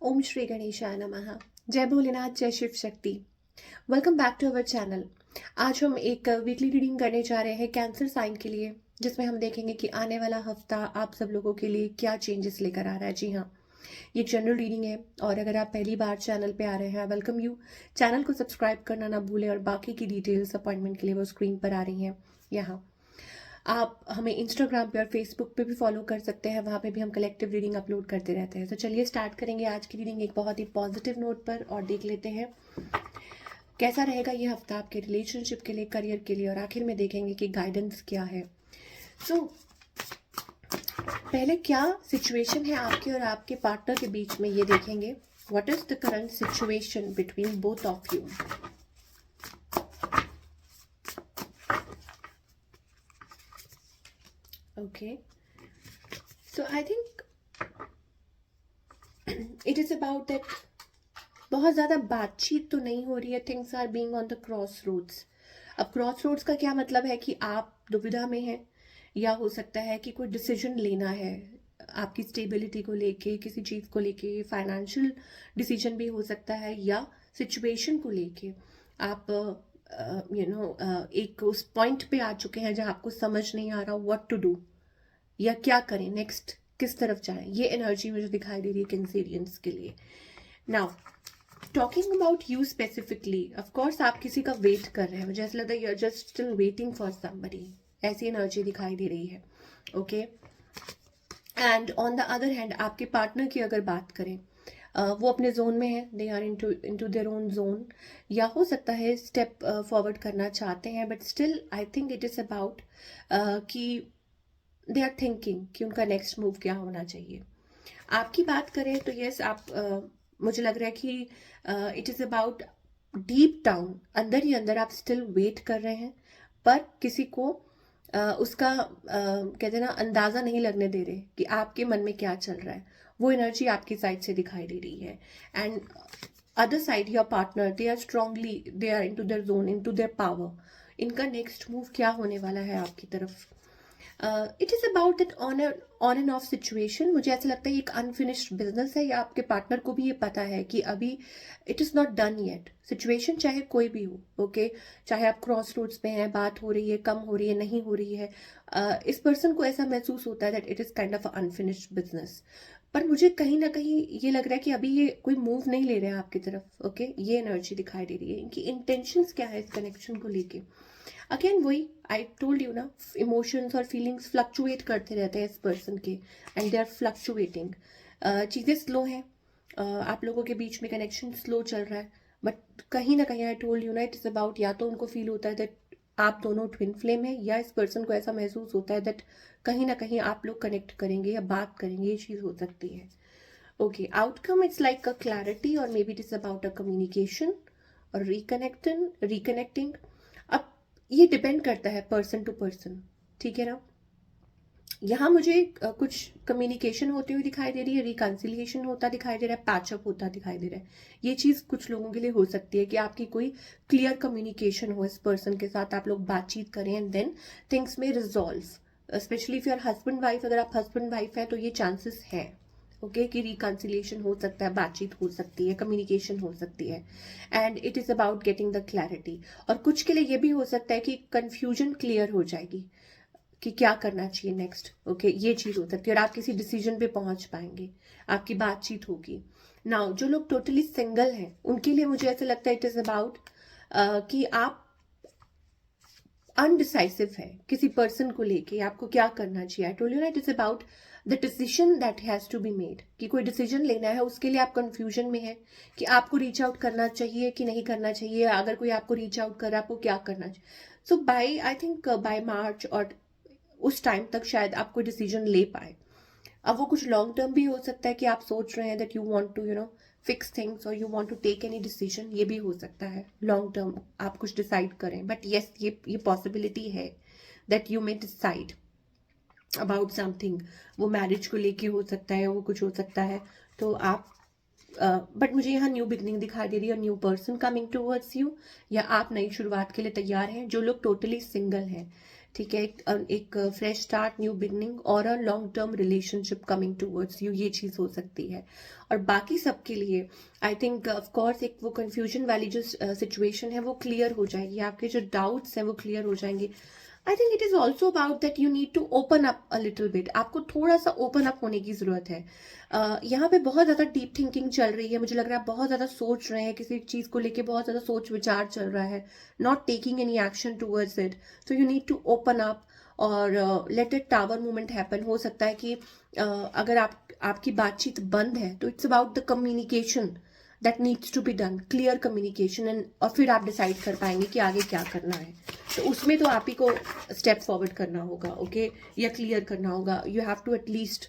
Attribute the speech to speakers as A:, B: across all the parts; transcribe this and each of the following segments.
A: ओम श्री गणेशाय नमः। जय भोलेनाथ, जय Shiv Shakti. Welcome back to our channel. आज हम एक वीकली रीडिंग करने जा रहे हैं कैंसर साइन के लिए, जिसमें हम देखेंगे कि आने वाला हफ्ता आप सब लोगों के लिए क्या चेंजेस लेकर आ रहा है। जी हाँ, ये एक जनरल रीडिंग है और अगर आप पहली बार चैनल पे आ रहे हैं, वेलकम यू। चैनल को सब्सक्राइब करना ना भूलें और बाकी की डिटेल्स अपॉइंटमेंट के लिए वो स्क्रीन पर आ रही हैं यहाँ। आप हमें इंस्टाग्राम पे और फेसबुक पे भी फॉलो कर सकते हैं, वहाँ पे भी हम कलेक्टिव रीडिंग अपलोड करते रहते हैं। तो चलिए स्टार्ट करेंगे आज की रीडिंग एक बहुत ही पॉजिटिव नोट पर और देख लेते हैं कैसा रहेगा ये हफ्ता आपके रिलेशनशिप के लिए, करियर के लिए, और आखिर में देखेंगे कि गाइडेंस क्या है। सो पहले क्या सिचुएशन है आपके और आपके पार्टनर के बीच में, ये देखेंगे। What is the current situation between both of you. Okay, so I think it is about that बहुत ज़्यादा बातचीत तो नहीं हो रही है। Things are being on the cross roads. अब क्रॉस रोड्स का क्या मतलब है कि आप दुविधा में हैं, या हो सकता है कि कोई डिसीजन लेना है आपकी स्टेबिलिटी को लेके, किसी चीज़ को लेके, फाइनेंशियल डिसीजन भी हो सकता है, या सिचुएशन को लेके आप एक उस पॉइंट पे आ चुके हैं जहां आपको समझ नहीं आ रहा व्हाट टू डू, या क्या करें नेक्स्ट, किस तरफ जाएं। ये एनर्जी मुझे दिखाई दे रही है कैंसेरियंस के लिए। Now talking about you specifically, of course आप किसी का वेट कर रहे हैं, मुझे ऐसा लगता है you are just still waiting for somebody, ऐसी एनर्जी दिखाई दे रही है। Okay, and on the other hand आपके पार्टनर की अगर बात करें, वो अपने जोन में है, they are into their own zone, या हो सकता है स्टेप फॉरवर्ड करना चाहते हैं, but still I think it is about कि दे आर थिंकिंग कि उनका नेक्स्ट मूव क्या होना चाहिए। आपकी बात करें तो यस, आप मुझे लग रहा है कि it is about deep down, अंदर ही अंदर आप स्टिल वेट कर रहे हैं, पर किसी को उसका कहते हैं ना, अंदाजा नहीं लगने दे रहे कि आपके मन में क्या चल रहा है। वो एनर्जी आपकी साइड से दिखाई दे रही है। And other side your partner, they are strongly, they are into their zone, into their power. इनका नेक्स्ट मूव क्या होने वाला है आपकी तरफ। It is about that on and off situation. मुझे ऐसा लगता है ये एक अनफिनिश्ड बिजनेस है, या आपके पार्टनर को भी ये पता है कि अभी it is not done yet. Situation चाहे कोई भी हो, ओके, चाहे आप क्रॉस रोड्स पे हैं, बात हो रही है, कम हो रही है, नहीं हो रही है, इस पर्सन को ऐसा महसूस होता है that it is kind of unfinished business. पर मुझे कहीं ना कहीं ये लग रहा है कि अभी ये कोई मूव नहीं ले रहे हैं आपकी तरफ। ओके, ये एनर्जी दिखाई दे रही है। इनकी इंटेंशंस क्या है इस कनेक्शन को लेके। अगेन वही आई टोल्ड यू ना, इमोशंस और फीलिंग्स फ्लक्चुएट करते रहते हैं इस पर्सन के, एंड दे आर फ्लक्चुएटिंग। चीज़ें स्लो हैं, आप लोगों के बीच में कनेक्शन स्लो चल रहा है, बट कहीं ना कहीं आई टोल्ड यू ना, इट इज़ अबाउट, या तो उनको फील होता है दैट आप दोनों ट्विन फ्लेम है, या इस पर्सन को ऐसा महसूस होता है दैट कहीं ना कहीं आप लोग कनेक्ट करेंगे या बात करेंगे, ये चीज़ हो सकती है। Okay, outcome it's like a clarity, और may be it is about a communication और रिकनेक्टिंग। अब ये डिपेंड करता है पर्सन टू पर्सन, ठीक है ना। यहाँ मुझे कुछ कम्युनिकेशन होती हुई दिखाई दे रही है, रिकन्सिलिएशन होता दिखाई दे रहा है, पैचअप होता दिखाई दे रहा है। ये चीज़ कुछ लोगों के लिए हो सकती है कि आपकी कोई क्लियर कम्युनिकेशन हो इस पर्सन के साथ, आप लोग बातचीत करें एंड देन थिंग्स में resolve. Specially if you are husband wife, अगर आप हस्बैंड वाइफ है तो ये चांसेस है, ओके, कि रिकन्सिलिएशन हो सकता है, बातचीत हो सकती है, कम्युनिकेशन हो सकती है, and it is about getting the clarity. और कुछ के लिए ये भी हो सकता है कि कन्फ्यूजन क्लियर हो जाएगी कि क्या करना चाहिए नेक्स्ट। ओके, ये चीज़ हो सकती है और आप किसी डिसीजन पे पहुंच पाएंगे, आपकी बातचीत होगी। नाउ जो लोग टोटली सिंगल हैं, उनके लिए मुझे ऐसा लगता है इट इज़ अबाउट कि आप अनडिसाइसिव है किसी पर्सन को लेके, आपको क्या करना चाहिए। आई टोल्ड यू ना, it is about the decision that has to be made, कि कोई डिसीजन लेना है, उसके लिए आप कंफ्यूजन में है कि आपको रीच आउट करना चाहिए कि नहीं करना चाहिए, अगर कोई आपको रीच आउट कर रहा है आपको क्या करना चाहिए। So by I think by March और उस टाइम तक शायद आप कोई डिसीजन ले पाए। अब वो कुछ लॉन्ग टर्म भी हो सकता है कि आप सोच रहे हैं that you want to fix things, और you want to take any decision, ये भी हो सकता है लॉन्ग टर्म आप कुछ डिसाइड करें। बट येस, ये पॉसिबिलिटी है that you may decide about something. वो मैरिज को लेके हो सकता है, वो कुछ हो सकता है। तो आप बट मुझे यहाँ न्यू बिगनिंग दिखाई दे रही है, new person coming towards you, या आप नई शुरुआत के लिए तैयार हैं। जो लोग टोटली सिंगल हैं, ठीक है, एक फ्रेश स्टार्ट, न्यू बिगनिंग और a long term relationship coming towards you, ये चीज हो सकती है। और बाकी सबके लिए आई थिंक ऑफ कोर्स एक वो कंफ्यूजन वाली जो सिचुएशन है वो क्लियर हो जाएगी, आपके जो डाउट्स हैं वो क्लियर हो जाएंगे। I think it is also about that you need to open up a little bit, आपको थोड़ा सा ओपन अप होने की जरूरत है। यहाँ पे बहुत ज्यादा डीप थिंकिंग चल रही है, मुझे लग रहा है बहुत ज्यादा सोच रहे हैं किसी चीज को लेके, बहुत ज्यादा सोच विचार चल रहा है, not taking any action towards it. So you need to open up और let it tower movement happen. हो सकता है कि अगर आपकी बातचीत बंद है तो it's about the communication that needs to be done, clear communication, and और फिर आप डिसाइड कर पाएंगे कि आगे क्या करना है। तो उसमें तो आप ही को स्टेप फॉरवर्ड करना होगा, ओके, या क्लियर करना होगा। यू हैव टू एटलीस्ट,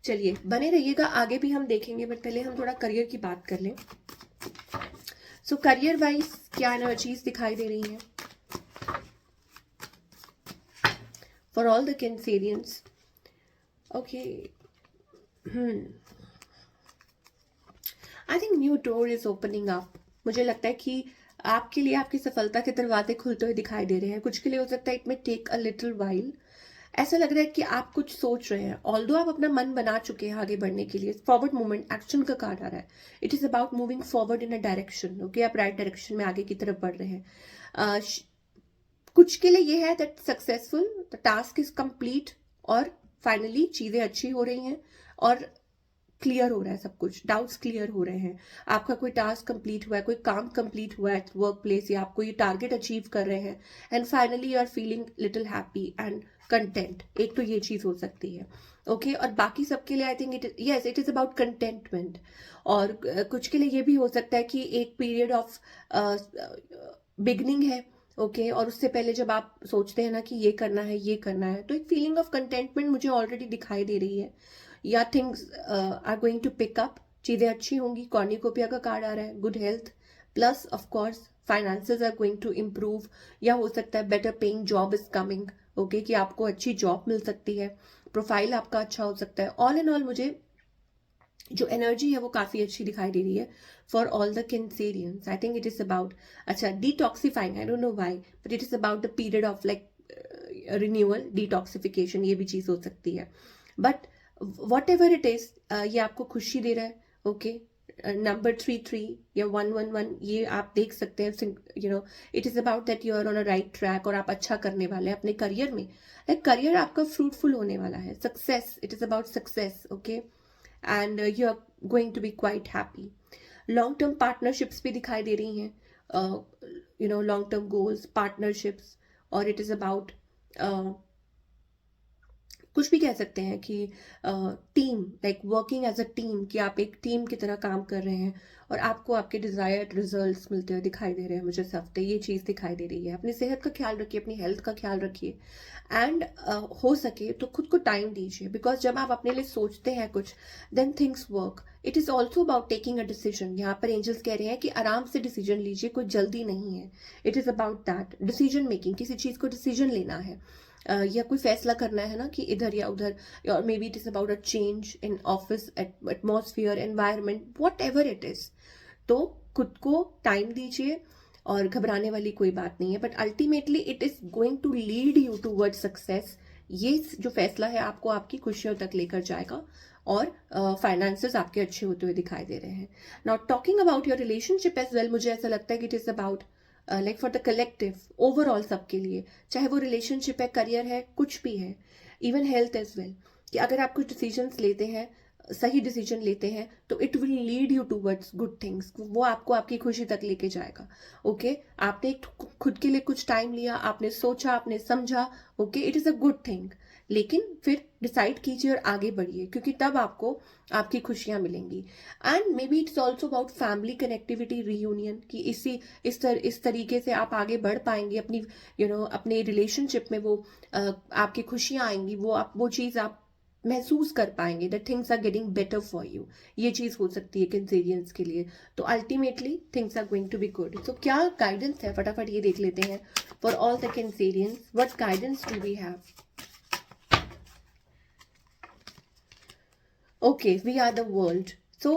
A: चलिए बने रहिएगा, आगे भी हम देखेंगे, बट पहले हम थोड़ा करियर की बात कर लें। सो करियर वाइज क्या एनर्जीज दिखाई दे रही हैं for all the Cancerians? Okay, I think new door is opening up. मुझे लगता है कि आपके लिए आपकी सफलता के दरवाजे खुलते हुए दिखाई दे रहे हैं। कुछ के लिए हो सकता है it may take a little while. ऐसा लग रहा है कि आप कुछ सोच रहे हैं, ऑल्दो आप अपना मन बना चुके हैं आगे बढ़ने के लिए। फॉरवर्ड मूवमेंट, एक्शन का कार्ड आ रहा है। It is about moving forward in a direction, okay, आप राइट डायरेक्शन में आगे की तरफ बढ़ रहे हैं। कुछ के लिए ये है that successful, the task is complete और फाइनली चीजें अच्छी हो रही हैं और क्लियर हो रहा है सब कुछ, डाउट्स क्लियर हो रहे हैं। आपका कोई टास्क कंप्लीट हुआ है, कोई काम कंप्लीट हुआ है वर्क प्लेस, या आप कोई टारगेट अचीव कर रहे हैं, and finally you are feeling little happy and content. एक तो ये चीज हो सकती है, ओके। और बाकी सबके लिए I think it is about contentment. और कुछ के लिए ये भी हो सकता है कि एक पीरियड ऑफ बिगनिंग है, ओके, और उससे पहले जब आप सोचते हैं ना कि ये करना है ये करना है, तो एक फीलिंग ऑफ कंटेंटमेंट मुझे ऑलरेडी दिखाई दे रही है, या things are going to pick up, चीजें अच्छी होंगी। कॉर्निकोपिया का कार्ड आ रहा है, good health, plus of course finances are going to improve, या हो सकता है better paying job is coming, okay, कि आपको अच्छी जॉब मिल सकती है, प्रोफाइल आपका अच्छा हो सकता है। ऑल इन ऑल मुझे जो एनर्जी है वो काफी अच्छी दिखाई दे रही है for all the Cancerians. I think it is about, अच्छा, detoxifying, I don't know why, but it is about the period of like renewal, detoxification, ये भी चीज हो सकती है। But whatever it is, ये आपको खुशी दे रहा है, ओके। नंबर 33 या 111, ये आप देख सकते हैं, you know, it is about that you are on a right track और आप अच्छा करने वाले हैं अपने करियर में। करियर आपका फ्रूटफुल होने वाला है, success, it is about success, okay, and you are going to be quite happy. Long term partnerships भी दिखाई दे रही हैं, you know, long term goals, partnerships, और इट इज अबाउट कुछ भी कह सकते हैं कि team, like working as a team, कि आप एक टीम की तरह काम कर रहे हैं और आपको आपके डिजायर्ड रिजल्ट्स मिलते हुए दिखाई दे रहे हैं मुझे इस हफ्ते। ये चीज दिखाई दे रही है। अपनी सेहत का ख्याल रखिए, अपनी हेल्थ का ख्याल रखिए, एंड हो सके तो खुद को टाइम दीजिए, बिकॉज जब आप अपने लिए सोचते हैं कुछ, then things work. It is also about taking a decision. यहाँ पर एंजल्स कह रहे हैं कि आराम से डिसीजन लीजिए, कोई जल्दी नहीं है। It is about that decision making, किसी चीज को डिसीजन लेना है, या कोई फैसला करना है ना कि इधर या उधर, और may be it is about a change in office atmosphere, environment, what ever it is. तो खुद को टाइम दीजिए और घबराने वाली कोई बात नहीं है, but ultimately it is going to lead you toward success. ये जो फैसला है आपको आपकी खुशियों तक लेकर जाएगा, और फाइनेंसेस आपके अच्छे होते हुए दिखाई दे रहे हैं। Now talking about your relationship as well, मुझे ऐसा लगता है कि it is about like for the collective, overall सबके लिए, चाहे वो रिलेशनशिप है, करियर है, कुछ भी है, इवन हेल्थ एज वेल, कि अगर आप कुछ डिसीजंस लेते हैं, सही डिसीजन लेते हैं, तो it will lead you towards good things, वो आपको आपकी खुशी तक लेके जाएगा, ओके। आपने खुद के लिए कुछ टाइम लिया, आपने सोचा, आपने समझा, okay, it is a good thing. लेकिन फिर डिसाइड कीजिए और आगे बढ़िए, क्योंकि तब आपको आपकी खुशियां मिलेंगी। And may be it's also about family connectivity, reunion, कि इस तरीके से आप आगे बढ़ पाएंगे अपनी, यू नो, अपने रिलेशनशिप में, वो आपकी खुशियां आएंगी, वो चीज आप महसूस कर पाएंगे, that things are getting better for you. ये चीज हो सकती है कैंसेरियंस के लिए। तो ultimately things are going to be good. तो क्या गाइडेंस है, फटाफट ये देख लेते हैं for all the Cancerians, what guidance do we have? Okay, we are the world. So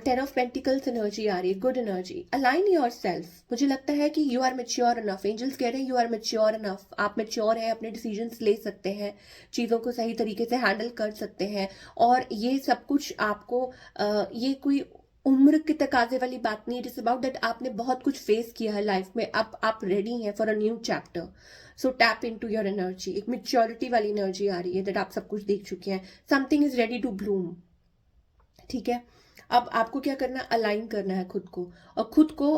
A: 10 of pentacles energy आ रही है, good energy. Align yourself. मुझे लगता है कि you are mature enough. Angels कह रहे हैं यू आर मेच्योर इनफ. आप मेच्योर हैं, अपने डिसीजंस ले सकते हैं, चीज़ों को सही तरीके से हैंडल कर सकते हैं. और ये सब कुछ आपको ये कोई उम्र के तकाजे वाली बात नहीं. इट इज अबाउट दैट आपने बहुत कुछ फेस किया है लाइफ में, अब आप रेडी हैं for a new chapter. So tap in to your energy. एक मेच्योरिटी वाली एनर्जी आ रही है दैट आप सब कुछ देख चुके हैं. Something is ready to bloom. ठीक है, अब आपको क्या करना है, अलाइन करना है खुद को, और खुद को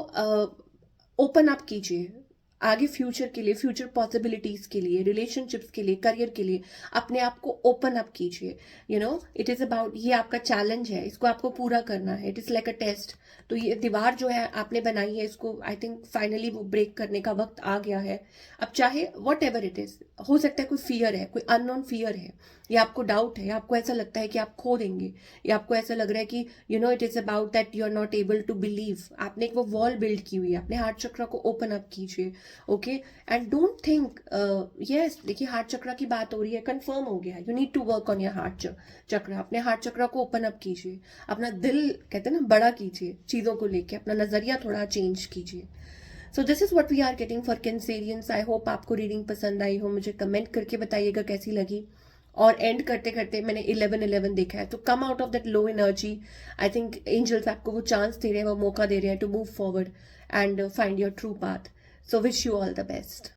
A: ओपन अप कीजिए आगे फ्यूचर के लिए, फ्यूचर पॉसिबिलिटीज के लिए, रिलेशनशिप्स के लिए, करियर के लिए. अपने आप को ओपन अप कीजिए. You know it is about, ये आपका चैलेंज है, इसको आपको पूरा करना है. It is like a test. तो ये दीवार जो है आपने बनाई है, इसको आई थिंक फाइनली वो ब्रेक करने का वक्त आ गया है. अब चाहे वट एवर इट इज, हो सकता है कोई फियर है, कोई अननोन फियर है, या आपको डाउट है, या आपको ऐसा लगता है कि आप खो देंगे, या आपको ऐसा लग रहा है कि you know it is about that you are not able to believe. आपने एक वो वॉल बिल्ड की हुई है. अपने हार्ट चक्र को ओपन अप कीजिए. Okay, and don't think, yes देखिए हार्ट चक्र की बात हो रही है, कंफर्म हो गया. You need to work on your heart chakra. अपने हार्ट चक्र को ओपन अप कीजिए. अपना दिल कहते हैं ना बड़ा कीजिए, चीजों को लेके अपना नजरिया थोड़ा चेंज कीजिए. So this is what we are getting for Cancerians. I hope आपको रीडिंग पसंद आई हो. मुझे कमेंट करके बताइएगा कैसी लगी. और एंड करते करते मैंने 11-11 देखा है, तो come out of that low energy. I think angels आपको वो चांस दे रहे हैं, वो मौका दे रहे हैं to move forward and find your true path. So wish you all the best.